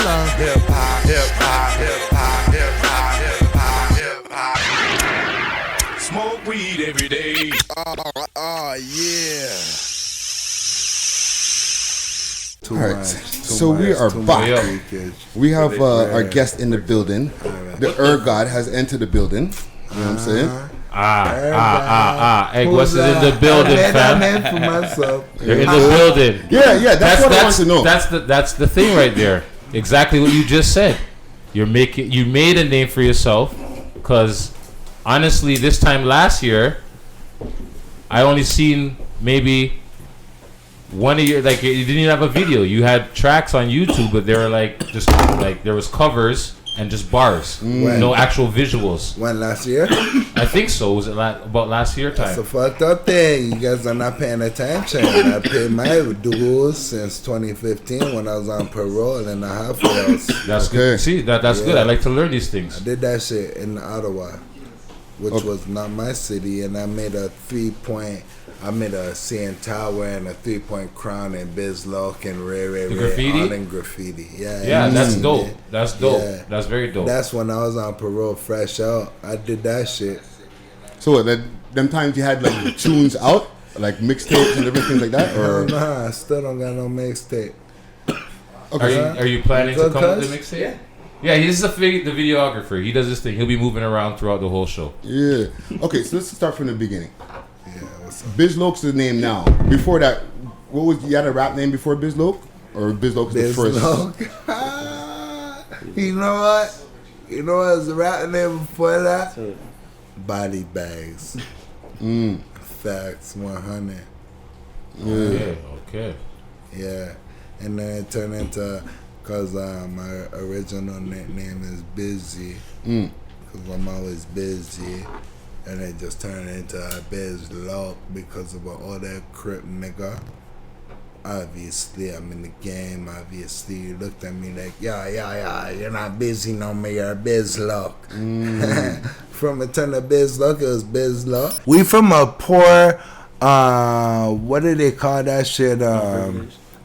long. Hip hop, hip hop, hip hop, hip hop, hip hop, hip hop. Smoke weed every day. Oh yeah. Too much. So we are back. We have our guest in the building. The God has entered the building. You know what I'm saying? Egg West is in the building, fam. For myself. You're in the building. Yeah, that's what I want to know. That's the thing right there. Exactly what you just said. You made a name for yourself, because honestly, this time last year, I only seen maybe one of your, like, you didn't even have a video. You had tracks on YouTube, but they were like just like there was covers and just bars, no actual visuals. When last year? I think so. Was it about last year time? That's a fucked up thing. You guys are not paying attention. I paid my dues since 2015 when I was on parole in the halfway house. That's good. See, that's good. I like to learn these things. I did that shit in Ottawa, which was not my city, and I made a 3-point. I made a CN Tower and a 3-point crown and Bizz Loc and Ray graffiti? all in graffiti. Yeah, that's dope. That's dope. Yeah. That's very dope. That's when I was on parole, fresh out. I did that shit. So them times you had like tunes out, like mixtapes and everything like that, or nah, I still don't got no mixtape. Okay. Are you planning to come with the mixtape? Yeah, he's the videographer. He does this thing. He'll be moving around throughout the whole show. Yeah. Okay, so let's start from the beginning. Bizz Loc's the name now. Before that, what was you had a rap name before Bizz Loc, or Bizz Loc is the first? You know what? You know what was the rap name before that? Body Bags. Facts 100. Okay. Yeah, and then it turned into, cause my original nickname is Busy, cause I'm always busy. And it just turned into a Bizz Loc because of all that crip nigga. Obviously, I'm in the game. Obviously, you looked at me like, yeah, you're not busy no more, you're Bizz Loc. From it turned to Bizz Loc, it was Bizz Loc. We from a poor, what do they call that shit?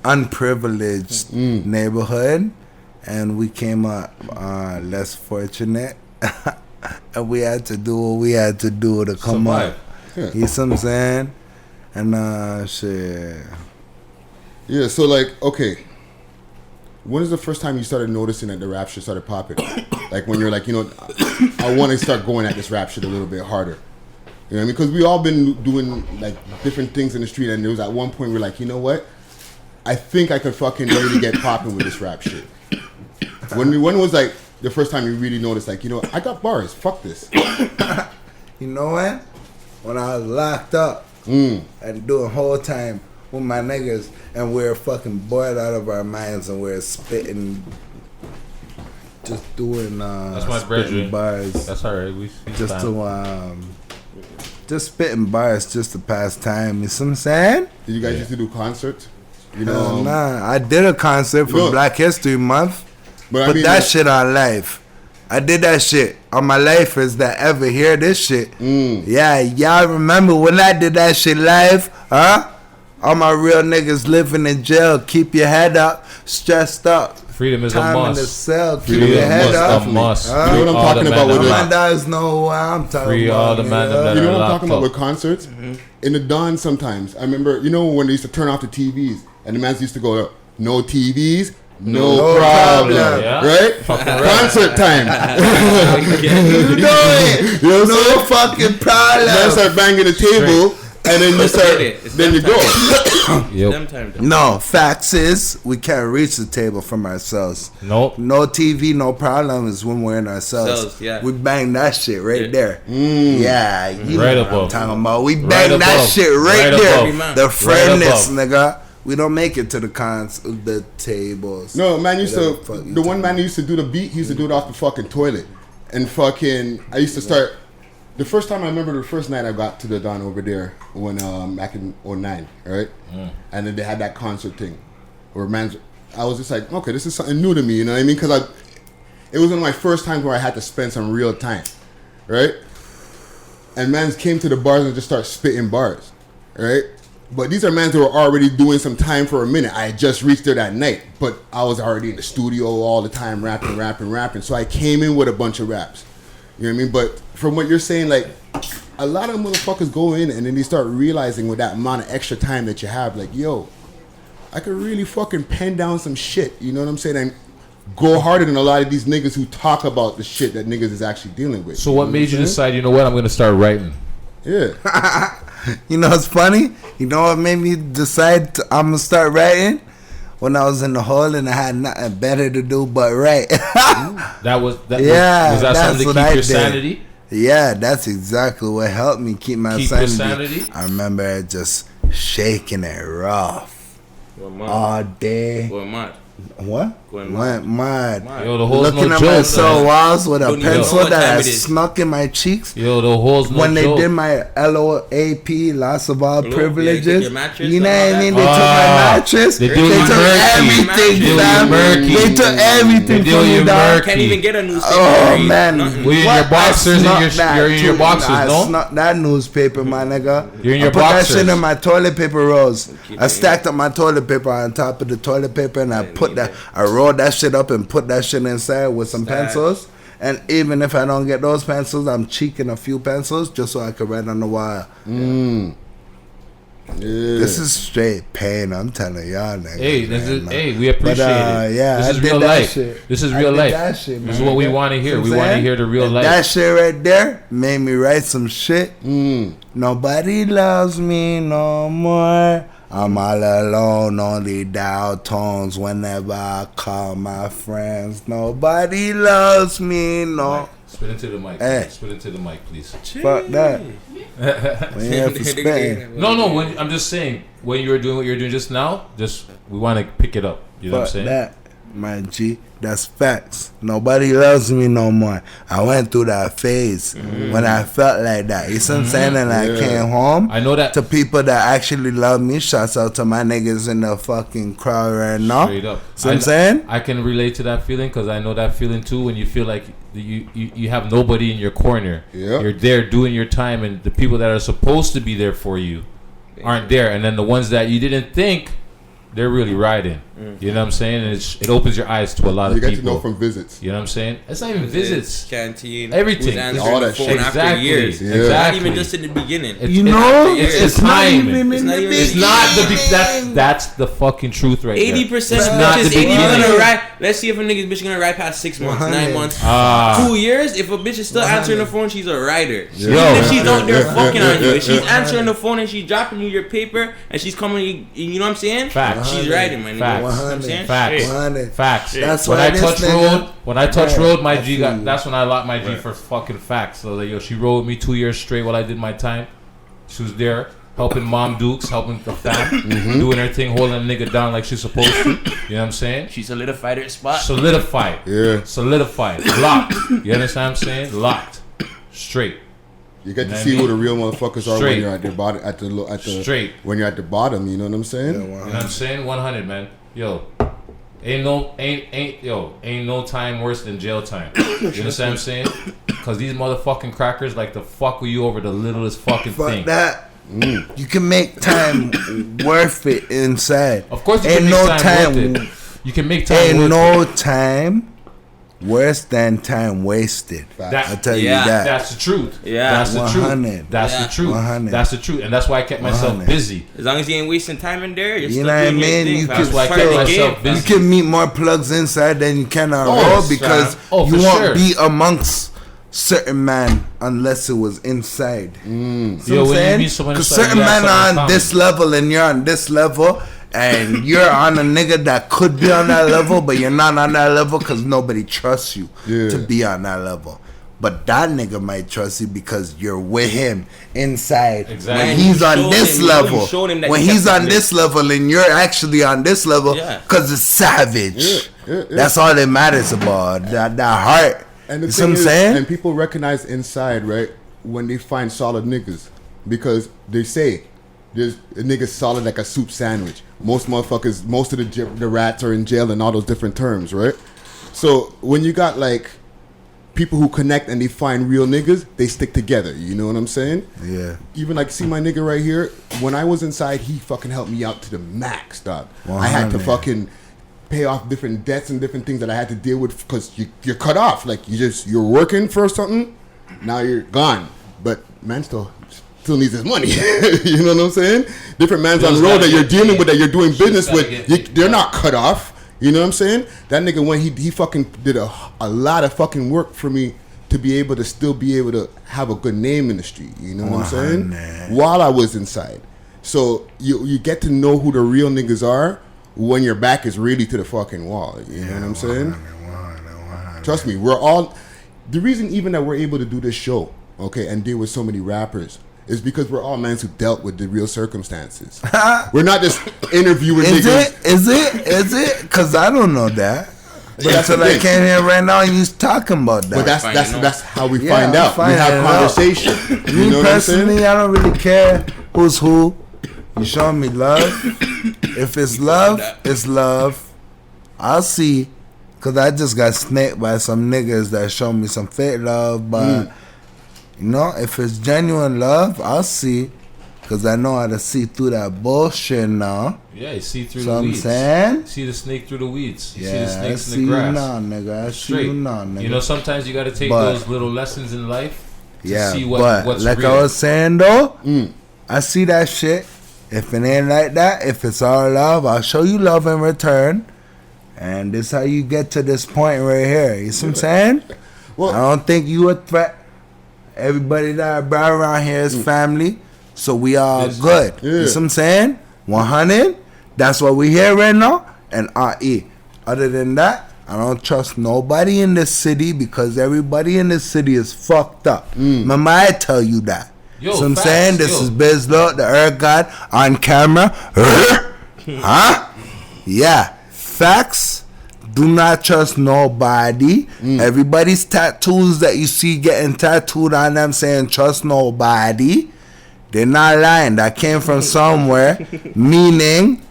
Unprivileged neighborhood. And we came up less fortunate. And we had to do what we had to do to come up. You see what I'm saying? And shit. Yeah, so like, okay. When is the first time you started noticing that the rap shit started popping? Like when you're like, you know, I want to start going at this rap shit a little bit harder. You know what I mean? Because we all been doing like different things in the street, and there was at one point we're like, you know what? I think I could fucking really get popping with this rap shit. When was like the first time you really noticed, like, you know, I got bars, fuck this? You know what? When I was locked up and doing whole time with my niggas, and we're fucking bored out of our minds, and we're spitting, just doing that's my spitting bars. That's alright. We just to just spitting bars just to pass time. You see what I'm saying? Did you guys used to do concerts? You know, nah, I did a concert for Black History Month. But I mean, that shit on life. I did that shit on my lifers that ever hear this shit. Yeah, y'all remember when I did that shit live? Huh? All my real niggas living in jail. Keep your head up. Stressed up. Freedom is Time a must. in the cell. Keep your head up. A must. You know what I'm talking about with my dogs know what I'm talking Free about. All the man that you know what I'm talking about with concerts? In the dawn sometimes. I remember, you know, when they used to turn off the TVs and the mans used to go, no TVs. No problem. Yeah. Right? Concert time. You know it. You know what I'm No saying? fucking problem. Then start banging the table, and then you start. Then you go. No, facts is we can't reach the table from ourselves. Nope. No TV, no problem is when we're in ourselves. Yeah. We bang that shit right there. Yeah, you Right know what I'm above. talking about. We bang that above. shit right there. Above. The firmness, above. nigga. We don't make it to the tables. No, man used to. Whatever The one man who used to do the beat, he used to do it off the fucking toilet, and fucking. I used to start. The first time I remember, the first night I got to the Don over there when back in 2009, right? And then they had that concert thing, where man's. I was just like, okay, this is something new to me, you know what I mean? Because it was one of my first times where I had to spend some real time, right? And mans came to the bars and just start spitting bars, right? But these are mans who are already doing some time for a minute. I had just reached there that night, but I was already in the studio all the time rapping. So I came in with a bunch of raps. You know what I mean? But from what you're saying, like, a lot of motherfuckers go in and then they start realizing with that amount of extra time that you have, like, yo, I could really fucking pen down some shit. You know what I'm saying? And go harder than a lot of these niggas who talk about the shit that niggas is actually dealing with. So what made you decide, you know what, I'm going to start writing? Yeah. You know what's funny? You know what made me decide I'm going to start writing? When I was in the hole and I had nothing better to do but write. Was that something to keep your sanity? Yeah, that's exactly what helped me keep my Keep your sanity? I remember just shaking it rough all day. Going mad. What? Going Went mad. Yo, the hole's Looking no at joke, my cell man. walls with a Don't even know pencil what that time I it is. snuck in my cheeks. Yo, the hole's no When they joke. did my LOAP, loss of all Look, privileges, yeah, your mattress you know and what all I mean? that. They took my mattress. They They do you took murky. everything, They do you fam. murky. They took everything They do from you me, dog. murky. Can't even get a newspaper. Oh read, man, nothing. Were you in What? your boxers I and snuck your that you're in your too. boxers, I no? snuck that newspaper, my nigga. You're in your I put boxers. that shit in my toilet paper rolls. Keep I it stacked up my toilet paper on top of the toilet paper, and I put that. I rolled that shit up and put that shit inside with some Stash. pencils. And even if I don't get those pencils, I'm cheeking a few pencils just so I can write on the wire. Yeah. This is straight pain. I'm telling y'all, nigga. Hey, we appreciate But, it. yeah, this I is did real that life. shit. This is I real did life. that shit, This is man. what we want to hear. You We know want what to I'm hear the real saying? life. That shit right there made me write some shit. Nobody loves me no more. I'm all alone, only dial tones whenever I call my friends. Nobody loves me no. Spit into the mic. Hey. Please. Spit into the mic, please. Fuck that. We ain't here for spitting. No. I'm just saying. When you were doing what you're doing just now, we want to pick it up. You know what I'm Fuck saying? that, my G. That's facts. Nobody loves me no more. I went through that phase when I felt like that. You see what I'm saying? And I came home. I know that. To people that actually love me. Shouts out to my niggas in the fucking crowd right now. Straight up. See what I'm saying? I can relate to that feeling because I know that feeling too. When you feel like you have nobody in your corner. Yep. You're there doing your time, and the people that are supposed to be there for you aren't there, and then the ones that you didn't think, they're really riding. You know what I'm saying? And it opens your eyes to a lot You of get people. to know from visits. You know what I'm saying? It's not even visits. Canteen. Everything. Who's answering All the that phone shit. after Exactly. years. Yeah. Not Exactly. even just in the beginning. You know, it's not time. even It's in not the even- It's beginning. not the that's the fucking truth right 80% there. of It's not the bitches, if you're beginning. gonna ride, let's see if a nigga's bitch gonna ride past 6 months, 9 100. months, Ah. 2 years. If a bitch is still 100. answering the phone, she's a rider. Yo. Even if she's out there fucking on you, if she's answering the phone and she's dropping you your paper and she's coming, you know what I'm saying? Facts. She's riding, man. Facts. You know what I'm saying? Facts. 100. Facts. That's when why I this touch nigga- when I touch Right. road, my I G feel got. you. That's when I locked my G for fucking facts. So like, yo, she rode with me 2 years straight while I did my time. She was there helping Mom Dukes, helping the fam, doing her thing, holding a nigga down like she's supposed to. You know what I'm saying? She solidified her spot. Solidified. Yeah. Solidified. Locked. You understand what I'm saying? Locked. Straight. You get to You know see what I who the real motherfuckers are Straight. when you're at the bottom. At the Straight. When you're at the bottom, you know what I'm saying? You know what I'm saying? 100, man. Yo. Ain't no time worse than jail time. You understand what I'm saying? Cause these motherfucking crackers like to fuck with you over the littlest fucking Fuck thing. that. You can make time worth it inside. Of course you Ain't can no make time worth it. You can make time Ain't worth no it. time worse than time wasted. That- I'll tell you Yeah. that. That's the truth. Yeah. That's the 100. truth. That's Yeah. the truth. 100. That's the truth. And that's why I kept myself 100. busy. As long as you ain't wasting time in there, you're You still know what I doing your mean? thing, You fam. can It's part feel of the myself game, busy. fam. You can meet more plugs inside than you can on Oh, road yes, because fam. Oh, you for won't sure. be amongst certain man unless it was inside. See Yo, what I'm when you saying? meet someone Because inside, certain you have men something are in on this level and you're on this level, and you're on a nigga that could be on that level, but you're not on that level because nobody trusts you to be on that level. But that nigga might trust you because you're with him inside. Exactly. When Man, he's you on showed this him, you level, showed him that when you he's kept on it this level and you're actually on this level, Yeah. because it's savage. Yeah. That's all that matters about that heart. And the You see what thing I'm is, saying? and people recognize inside, right, when they find solid niggas, because they say there's a nigga solid like a soup sandwich. Most motherfuckers, most of the rats are in jail and all those different terms, right? So when you got like people who connect and they find real niggas, they stick together. You know what I'm saying? Yeah. Even like, see my nigga right here. When I was inside, he fucking helped me out to the max, dog. I had to fucking pay off different debts and different things that I had to deal with because you're cut off. Like you're working for something, now you're gone. But man still needs his money. You know what I'm saying? Different man's on the road that you're dealing with, that you're doing business with. They're not cut off. You know what I'm saying? That nigga, when he fucking did a lot of fucking work for me to be able to still be able to have a good name in the street. You know what I'm saying? While I was inside. So you get to know who the real niggas are when your back is really to the fucking wall. You know what I'm saying? Trust me, we're all... The reason even that we're able to do this show, okay, and deal with so many rappers is because we're all men who dealt with the real circumstances. We're not just interviewing niggas. Is it? Because I don't know that. But until I came here right now and you talking about that. But that's how we find out. We have conversation. Me personally, I don't really care who's who. You show me love. If it's love, it's love. I'll see. Because I just got snaked by some niggas that show me some fake love. But, you know, if it's genuine love, I'll see. Because I know how to see through that bullshit now. Yeah, you see through so the weeds. I'm saying? See the snake through the weeds. You see the I snakes see in the grass. you now, nigga. I see you now, nigga. You know, sometimes you got to take those little lessons in life to see what's like real. I was saying, though, I see that shit. If it ain't like that, if it's all love, I'll show you love in return. And this how you get to this point right here. You see what I'm saying? Well, I don't think you a threat. Everybody that I brought around here is family. So we all good. Yeah. You see what I'm saying? 100. That's what we here right now. And RE. Other than that, I don't trust nobody in this city because everybody in this city is fucked up. Mama, I tell you that. Yo, so I'm saying this is Bizz Loc, the Herc God, on camera. Huh? Yeah. Facts. Do not trust nobody. Everybody's tattoos that you see getting tattooed on them saying trust nobody. They're not lying. That came from somewhere. Meaning,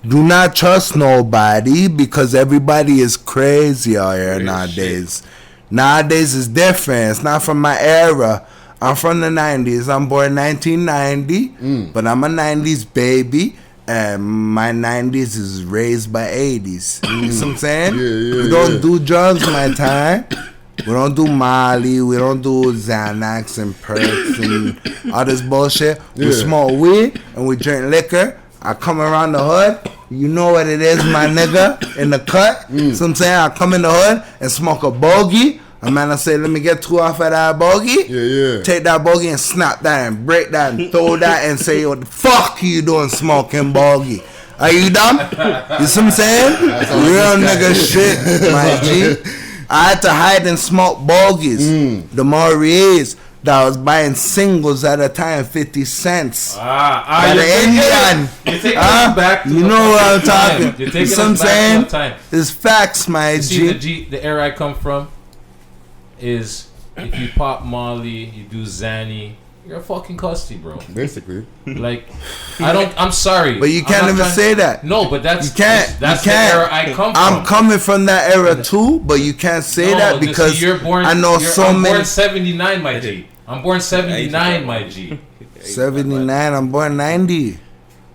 do not trust nobody because everybody is crazy out here nowadays. Nowadays is different. It's not from my era. I'm from the 90s. I'm born 1990, but I'm a 90s baby. And my 90s is raised by 80s. You know what I'm saying? We don't do drugs my time. We don't do Molly. We don't do Xanax and Perks and all this bullshit. We smoke weed and we drink liquor. I come around the hood. You know what it is, my nigga, in the cut. So I'm saying I come in the hood and smoke a bogey. A man I say, let me get 2 off of that bogey. Take that bogey and snap that and break that and throw that and say, what the fuck you doing smoking bogey? Are you dumb? You see what I'm saying? Real nigga shit, my G. I had to hide and smoke bogeys. The Maurice that I was buying singles at a time, 50 cents. By the Indian. You're taking us back to you know what I'm talking. You're taking us back to time. It's facts, my G. The era I come from is if you pop Molly, you do Zanny, you're a fucking custy, bro. Basically. Like, I'm sorry. But you can't even say that. No, but that's you can't. That's the era I come from. I'm coming from that era too, but you can't say that because you're born, I know I'm many. Born 79, my G. I'm born 79, my G. 79. I'm born 90,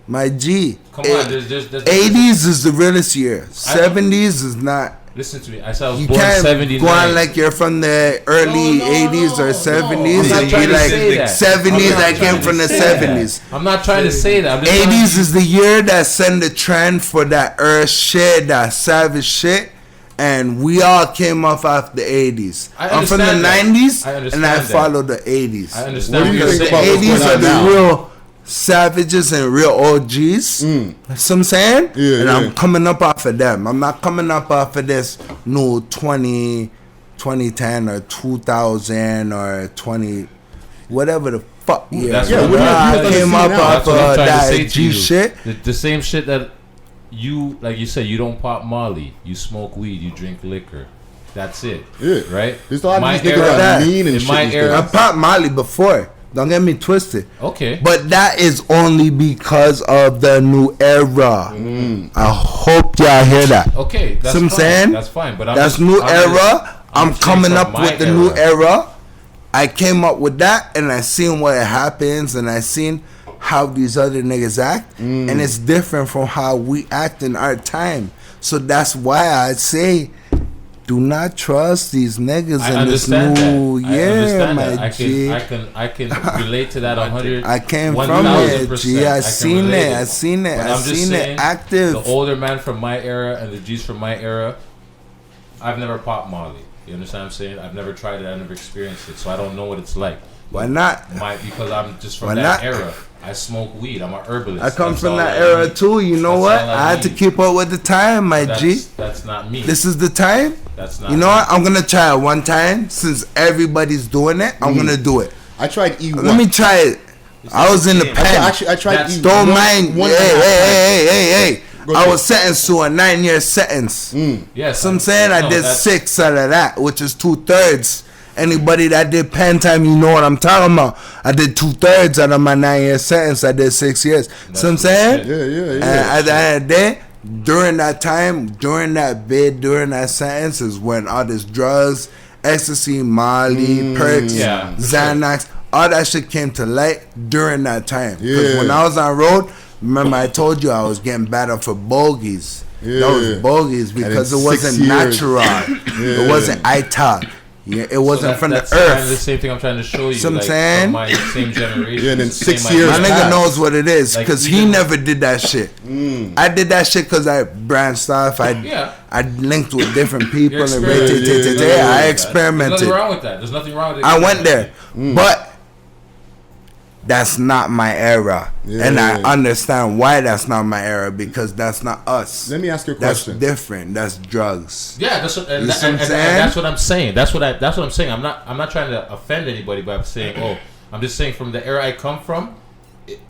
my G. Come on, there's 80s is the realest year. 70s is not. Listen to me. I said I was born 79. You can't go on like you're from the early 80s or 70s and be like 70s. I came from the 70s. I'm not trying to say that. 80s is the year that set the trend for that earth shit, that savage shit. And we all came off the 80s. I'm from the 90s and I follow the 80s. I understand. What do you think about the 80s are the real savages and real OGs. You know what I'm saying? And I'm coming up off of them. I'm not coming up off of this new 2010 or 2000 or 20 whatever the fuck year. I came up off of that G shit. The same shit that you, like you said, you don't pop Molly, you smoke weed, you drink liquor. That's it. Right? There's a lot of these niggas that mean and shit. I popped Molly before. Don't get me twisted. Okay. But that is only because of the new era. I hope y'all hear that. Okay. That's fine. That's fine. But that's new era. I'm coming up with the new era. I came up with that, and I seen what happens, and I seen how these other niggas act, and it's different from how we act in our time. So that's why I say, do not trust these niggas in this new year, my G. I can relate to that 100. I came from it, G. I seen it. I seen it. I seen it active. The older man from my era and the G's from my era, I've never popped Molly. You understand what I'm saying? I've never tried it. I've never experienced it, so I don't know what it's like. Why not? Because I'm just from that era. I smoke weed. I'm an herbalist. I come from that era too. You know what? I had to keep up with the time, my G. That's not me. This is the time. That's not. You know what? I'm gonna try it one time. Since everybody's doing it, I'm gonna do it. I tried E1. Let me try it. I was in the pen. I tried E1. Don't mind. Hey. I was sentenced to a 9-year sentence. Yes. So I'm saying I did 6 out of that, which is 2/3. Anybody that did pen time, you know what I'm talking about. I did 2/3 out of my 9-year sentence. I did 6 years. So I'm saying, yeah. And at the end of the day, during that time, during that bid, during that sentence is when all this drugs, ecstasy, Molly, Hercs, Xanax, all that shit came to light during that time. Because when I was on road, remember I told you I was getting battered for bogeys. Those bogeys because it wasn't natural. It wasn't ITAC. Yeah, it wasn't from the earth. Kind of the same thing I'm trying to show you. Some saying, from my same generation. Yeah, and then 6 years. My nigga knows what it is because he never did that shit. I did that shit because I branched off. I linked with different people and I experimented. There's nothing wrong with that. There's nothing wrong with it. I went there, but that's not my era, and I understand why that's not my era because that's not us. Let me ask you a question. That's different. That's drugs. Yeah, that's what I'm saying. That's what I'm saying. I'm not trying to offend anybody by saying, I'm just saying from the era I come from.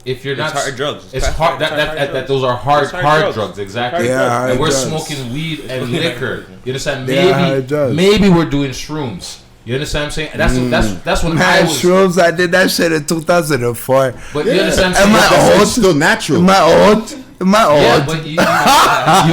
If you're not hard drugs, it's hard. That those are hard drugs. Exactly. Yeah, and we're drugs. Smoking weed and liquor. You understand? Maybe we're doing shrooms. You understand what I'm saying? That's when I was shrooms. I did that shit in 2004. But you understand? Am I old? Still natural. Am I old? Yeah, but you wow.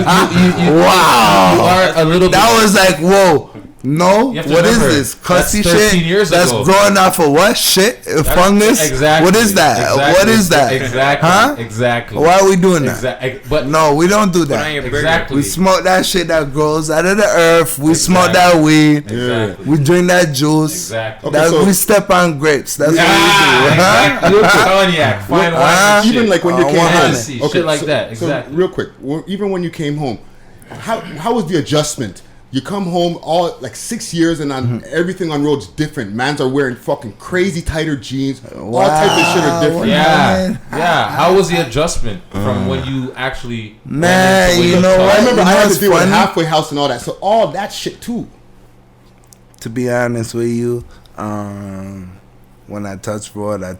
You are a little. That was like whoa. No, what is this? Cussy shit? That's growing off of what shit? Fungus? Exactly. What is that? Exactly. What is that? Exactly. Huh? Exactly. Why are we doing that? But no, we don't do that. Exactly. We smoke that shit that grows out of the earth. We smoke that weed. Exactly. We drink that juice. Exactly. We step on grapes. That's what we do. Exactly. Cognac, fine wine, even like when you came home. Shit like that. Exactly. So real quick, even when you came home, how was the adjustment? You come home all like 6 years and on everything on road's different. Mans are wearing fucking crazy tighter jeans. All types of shit are different. Yeah. How was the adjustment from when you actually? Man, you know what? I remember I had to deal with halfway house and all that. So all that shit too. To be honest with you, when I touched road on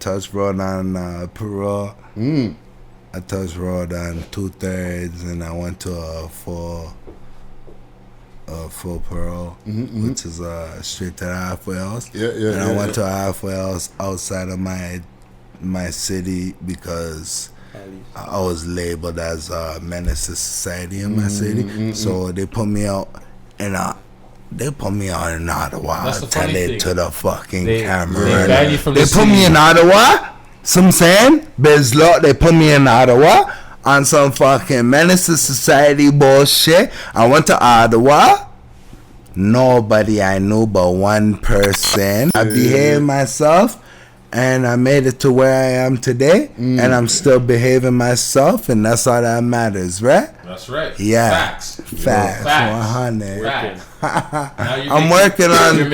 parole. I touched road on 2/3 and I went to a full parole, which is straight to the halfway house. And I went to a halfway house outside of my city because I was labeled as a menace to society in my city. So they put me out in Ottawa. I'll tell it to the fucking camera. They put me in Ottawa. Some saying Bizz Loc, they put me in Ottawa on some fucking menace to society bullshit. I went to Ottawa. Nobody I knew but one person. I behaved myself and I made it to where I am today. And I'm still behaving myself, and that's all that matters, right? That's right. Yeah. Facts. 100. I'm working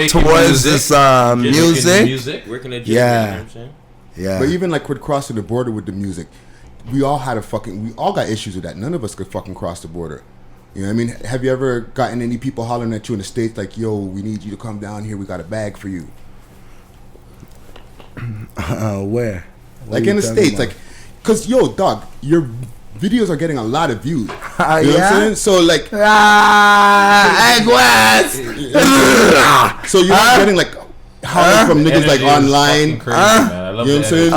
towards this music. Working at Yeah. But even like with crossing the border with the music, we all got issues with that. None of us could fucking cross the border. You know what I mean? Have you ever gotten any people hollering at you in the States like, yo, we need you to come down here, we got a bag for you? Where? Like in the States, like, cause yo, dog, your videos are getting a lot of views. You know what I'm saying? So like, so you're not getting like hollering from niggas like online. Crazy, man. I love you know what I'm saying?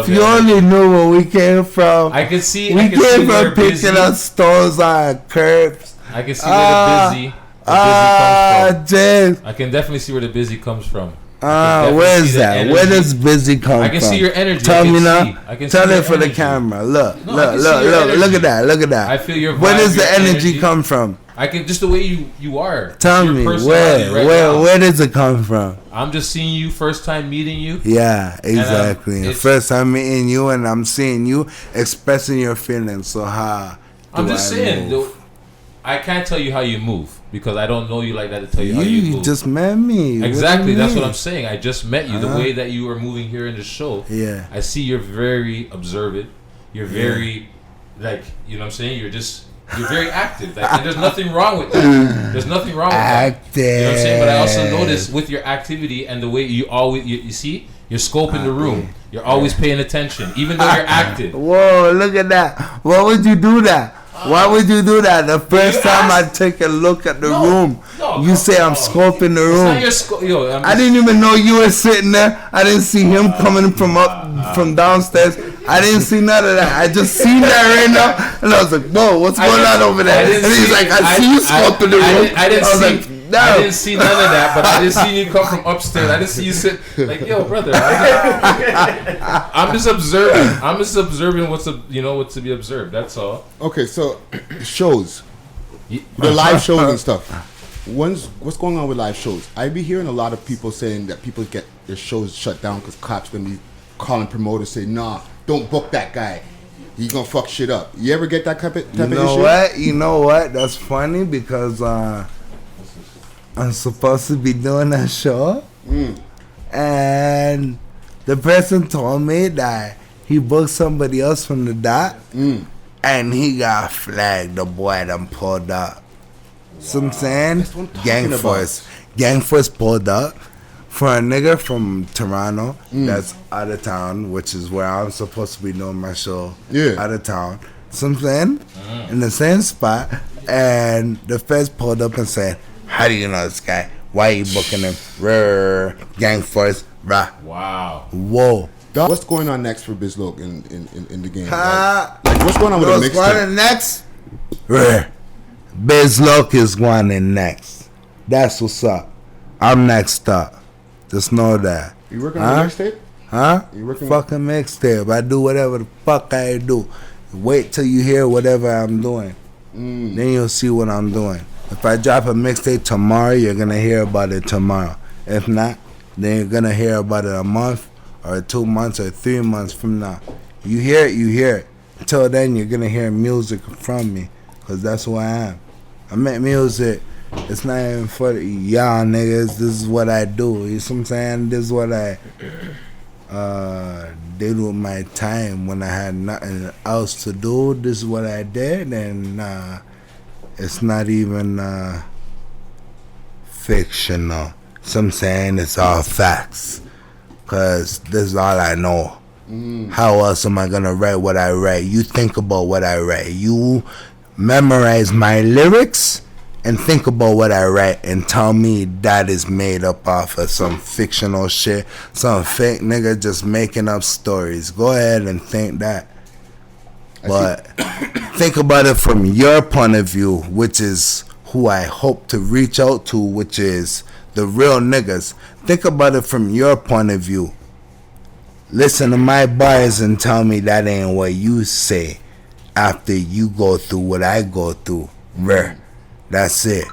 If you only knew where we came from. I can see. We came from picking up stones on curbs. I can see where the busy. James. I can definitely see where the busy comes from. Where is that? Where does busy come from? I can see your energy. Tell me now. Tell it for the energy. camera. Look, No, I can see your look energy. at that. Look at that. I feel your vibe, Where does the your energy come from? I can just the way you are. Tell Your me personality right now. where does it come from? I'm just seeing you first time meeting you. Yeah, exactly. it's- First time meeting you, and I'm seeing you expressing your feelings. So how? I'm do just I saying, move? though, I can't tell you how you move because I don't know you like that to tell you how you You move. just met me. Exactly, that's what mean? I'm saying. I just met you. The way that you are moving here in the show, Yeah. I see you're very observant. You're very, like, you know what I'm saying? You're very active. Like, and there's nothing wrong with that. There's nothing wrong with that. Active. You know what I'm saying? But I also notice with your activity and the way you always, you see, you're scoping the room. You're always paying attention, even though you're active. Whoa, look at that. Why would you do that? Why would you do that? The first time I take a look at the room, you say I'm scoping the room. I didn't even know you were sitting there. I didn't see him coming from downstairs. I didn't see none of that. I just seen that right now, and I was like, "Whoa, what's going on over there?" And he's like, "I see you scoping the room." I didn't "No." see none of that, but I didn't see you come from upstairs. I didn't see you sit like, "Yo, brother." I'm just observing. I'm just observing what's to be observed. That's all. Okay, so shows, the live shows and stuff. What's going on with live shows? I be hearing a lot of people saying that people get their shows shut down because cops gonna be calling promoters saying, "Nah, don't book that guy. He gonna fuck shit up." You ever get that type of issue? You know what? That's funny because I'm supposed to be doing that show, and the person told me that he booked somebody else from the dot, and he got flagged. The boy done pulled up. So I'm saying, That's what I'm talking gang force pulled up for a nigga from Toronto that's out of town, which is where I'm supposed to be doing my show. Yeah. Out of town. So I'm saying, in the same spot, and the feds pulled up and said, "How do you know this guy? Why are you booking him?" Rrr, gang force, rah. Wow. Whoa. What's going on next for Bizz Loc in the game? Like, what's going on with the What's going mixtape? on next? Rrr. Bizz Loc is going in next. That's what's up. I'm next up. Just know that. You working on a mixtape? Huh? You working Fucking mixtape. I do whatever the fuck I do. Wait till you hear whatever I'm doing. Then you'll see what I'm doing. If I drop a mixtape tomorrow, you're gonna hear about it tomorrow. If not, then you're gonna hear about it a month or 2 months or 3 months from now. You hear it, you hear it. Until then, you're gonna hear music from me, cause that's who I am. I make music. It's not even for y'all niggas. This is what I do. You see what I'm saying? This is what I did with my time when I had nothing else to do. This is what I did, and it's not even fictional. So I'm saying it's all facts, cause this is all I know. How else am I gonna write what I write? You think about what I write. You memorize my lyrics and think about what I write and tell me that is made up off of some fictional shit, some fake nigga just making up stories. Go ahead and think that. But think about it from your point of view, which is who I hope to reach out to, which is the real niggas. Think about it from your point of view. Listen to my bars and tell me that ain't what you say after you go through what I go through. Rare. That's it.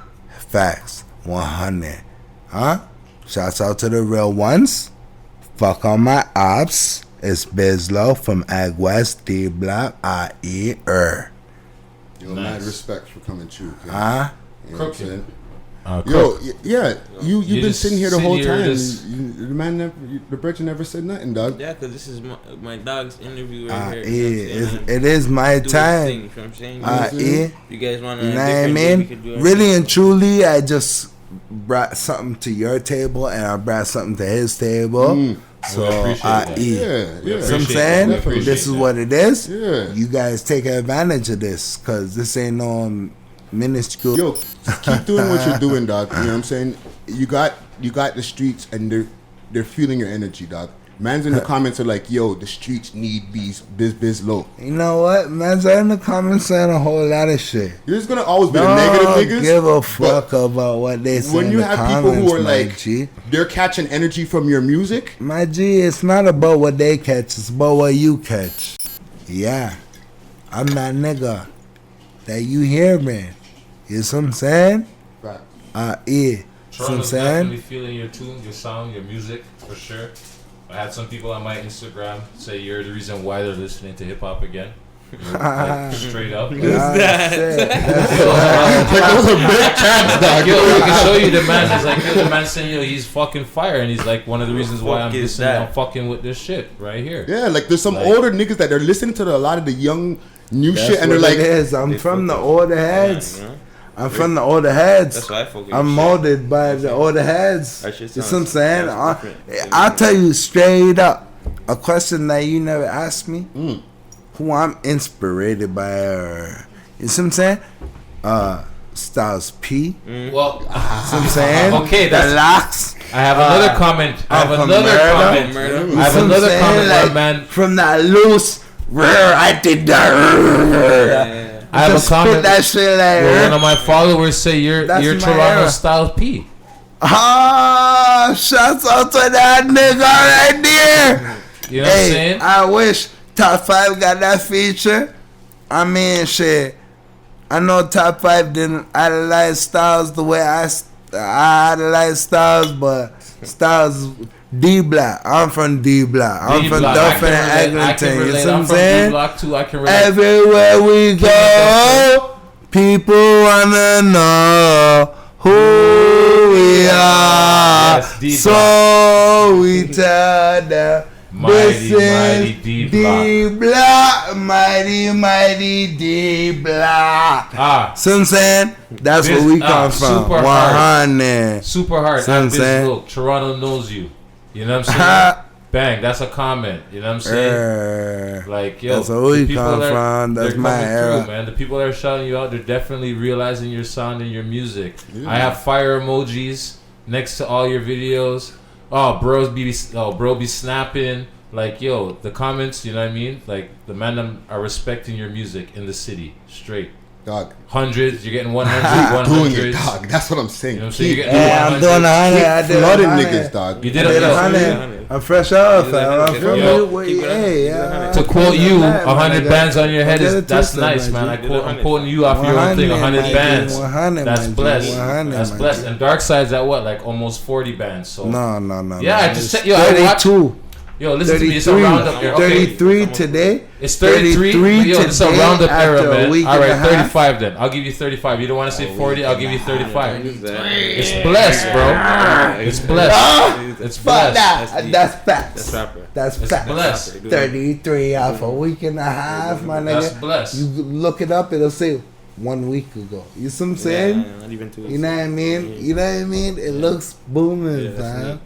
Facts. 100. Huh? Shouts out to the real ones. Fuck on my ops. It's Bizz Loc from Ag West, D Block, IE. Yo, mad respect for coming true. Okay? Huh? You know what I'm saying? Yo, yeah, you've been just sitting here the sitting whole here time. just- The man never, the bridge never said nothing, dog. Yeah, because this is my dog's interview right here. It is my Do his time. thing, you know what I'm saying? Yeah. You guys want to? You know what I mean? Really and truly, I just brought something to your table and I brought something to his table. So, appreciate that. Yeah. So I'm saying, Definitely. this is what it is. Yeah. You guys take advantage of this, because this ain't no minuscule. Yo, keep doing what you're doing, dog. You know what I'm saying? You got the streets, and they're feeling your energy, dog. Man's in the comments are like, yo, the streets need Bizz Loc. You know what? Man's in the comments saying a whole lot of shit. There's gonna always be the negative niggas. Don't give a fuck about what they say. When you have people who are like, G, they're catching energy from your music. my G, it's not about what they catch. It's about what you catch. Yeah, I'm that nigga that you hear, man. You see what I'm saying? Right. Yeah. See what I'm Toronto's saying? definitely feeling your tunes, your sound, your music, for sure. I had some people on my Instagram say you're the reason why they're listening to hip hop again. Like, straight up. Like, that was a big chance, dog. Yo, I can show you the man. He's like, yo, the man saying, yo, he's fucking fire, and he's like, one of the reasons why I'm listening, I'm fucking with this shit right here. Yeah, like there's some older niggas that they're listening to a lot of the young new That's shit, and they're what like, it is. I'm from the older heads. Yeah. I'm from the older heads. That's why I focus. I'm molded by the older heads. That shit You see what I'm sounds- saying? sounds different. I'll tell you straight up a question that you never asked me. Who I'm inspired by, or you see what I'm saying? Styles P. Well, See what I'm saying? Okay, the that's- locks. I have another comment. I have I'm from another Murder. comment. Murder. I have You see what I'm another saying? comment, Like, where, man. from that loose, I did that. I have a Just spit comment. that shit like Where one of my followers say you're That's my Toronto era. Styles P. Ah, shouts out to that nigga right there. You know what I'm saying? I wish Top 5 got that feature. I mean, shit. I know Top 5 didn't idolize Styles the way I idolize Styles, but Styles D Block. I'm from D Block. I'm from D-Block. Duffin I and can relate. Eglinton. You I'm see what I'm from saying? D-Block too. I can relate. Everywhere we go, people wanna know who we are. Yes, D-Block. So we tell them Mighty, this mighty is D-Block. D-Block, mighty D-Block. Ah, See what I'm saying? That's where we come from. super hard. 100. super hard. See what I'm At Bizz saying? Loc. Toronto knows you. You know what I'm saying? Bang, that's a comment. You know what I'm saying? Like, yo, That's where we the people come that- from. That's they're my coming era. through, man. The people that are shouting you out, they're definitely realizing your sound and your music. I have fire emojis next to all your videos. Oh, bro be snapping. Like, yo, the comments, you know what I mean? Like, the man are respecting your music in the city, straight. dog, Hundreds, you're getting 100, doing it, 100s. dog. That's what I'm saying. You know what I'm saying? Keep You're getting Yeah, I'm doing 100. I did flooding 100. niggas, dog. You I did did it. 100. I'm fresh off. Keep it I'm 100. from Yo, the way. keep it 100. Hey, Keep it 100. To quote you, 100 nigga. bands on your head Don't get is it that's twisted, nice, my man. G. I'm quoting you off your own thing. 100 my G, bands. 100, That's my G, blessed. 100, That's my blessed. G. And Dark Side's at what? Like almost 40 bands. So No. Yeah, I no. just It's said- yo, I watched- 32. yo, listen to me. It's a 33. roundup here. Okay, 33 today. it's 33. 33 Yo, it's a today roundup after era, a man. week All and right, a half. 35 then. I'll give you 35. You don't want to say 40? I'll give you 35. It's It's blessed, bro. It's blessed. It's Fuck blessed. that. That's facts. That's rapper. That's It's facts. blessed. 33 off a week and a half, my That's nigga. blessed. You look it up, it'll say 1 week ago. You see what I'm saying? Yeah, not even 2 You know what I mean? You know what I mean? It looks booming, Yeah, that's fam. neat.